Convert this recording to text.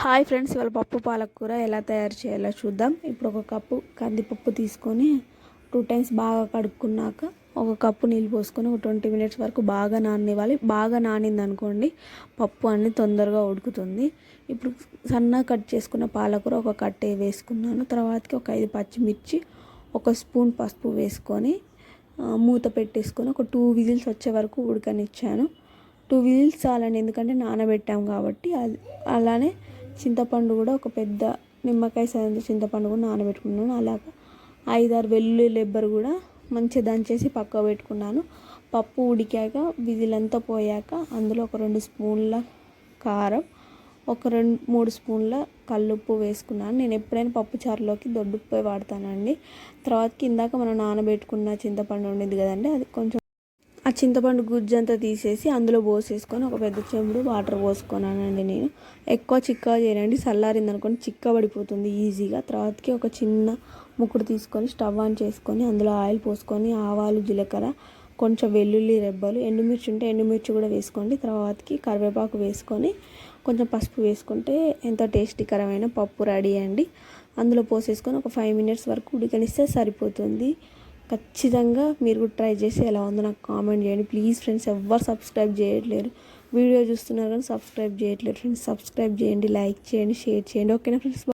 Hi friends, ఇవాళ పప్పు పాలకూర ఎలా తయారు చేయాలో చూద్దాం. ఇప్పుడు ఒక కప్పు కందిపప్పు తీసుకొని 2 టైమ్స్ బాగా కడుక్కున్నాక ఒక కప్పు నీళ్ళు పోసుకొని ఒక 20 మినిట్స్ వరకు బాగా నాననివ్వాలి. బాగా నానింది అనుకోండి పప్పు అన్ని తొందరగా ఉడుకుతుంది. ఇప్పుడు సన్నగా కట్ చేసుకున్న పాలకూర ఒక కట్టే వేసుకున్నాను. తర్వాతకి ఒక 5 పచ్చిమిర్చి, 1 స్పూన్ పసుపు వేసుకొని మూత పెట్టేసుకొని ఒక 2 విజిల్స్ వచ్చే వరకు ఉడకనిచ్చాను. 2 విజిల్స్ చాలండి, ఎందుకంటే నానబెట్టాం కాబట్టి. అది అలానే చింతపండు కూడా ఒక పెద్ద నిమ్మకాయ సైజు చింతపండు కూడా నానబెట్టుకున్నాను. అలాగా 5-6 వెల్లుల్లి రెబ్బలు కూడా మంచిగా దంచేసి పక్కకు పెట్టుకున్నాను. పప్పు ఉడికాక విజిల్ అంతా పోయాక అందులో ఒక 2 స్పూన్ల కారం, ఒక 2-3 స్పూన్ల కల్లుప్పు వేసుకున్నాను. నేను ఎప్పుడైనా పప్పు చారులోకి దొడ్డుప్పే వాడతానండి. తర్వాతకి ఇందాక మనం నానబెట్టుకున్న చింతపండు ఉండింది కదండి, అది కొంచెం ఆ చింతపండు గుజ్జంతా తీసేసి అందులో పోసేసుకొని ఒక పెద్ద చెంబుడు వాటర్ పోసుకున్నానండి. నేను ఎక్కువ చిక్కగా చేయనండి, చల్లారింది అనుకోండి చిక్క పడిపోతుంది ఈజీగా. తర్వాతకి ఒక చిన్న ముక్కుడు తీసుకొని స్టవ్ ఆన్ చేసుకొని అందులో ఆయిల్ పోసుకొని ఆవాలు, జీలకర్ర, కొంచెం వెల్లుల్లి రెబ్బలు, ఎండుమిర్చి ఉంటే ఎండుమిర్చి కూడా వేసుకోండి. తర్వాతకి కరివేపాకు వేసుకొని కొంచెం పసుపు వేసుకుంటే ఎంతో టేస్టీకరమైన పప్పు రెడీ అండి. అందులో పోసేసుకొని ఒక 5 మినిట్స్ వరకు ఉడకనిస్తే సరిపోతుంది. ఖచ్చితంగా మీరు కూడా ట్రై చేసి ఎలా ఉందో నాకు కామెంట్ చేయండి. ప్లీజ్ ఫ్రెండ్స్, ఎవ్వరు సబ్స్క్రైబ్ చేయట్లేరు, వీడియో చూస్తున్నారు కానీ సబ్స్క్రైబ్ చేయట్లేదు ఫ్రెండ్స్. సబ్స్క్రైబ్ చేయండి, లైక్ చేయండి, షేర్ చేయండి. ఓకేనా ఫ్రెండ్స్?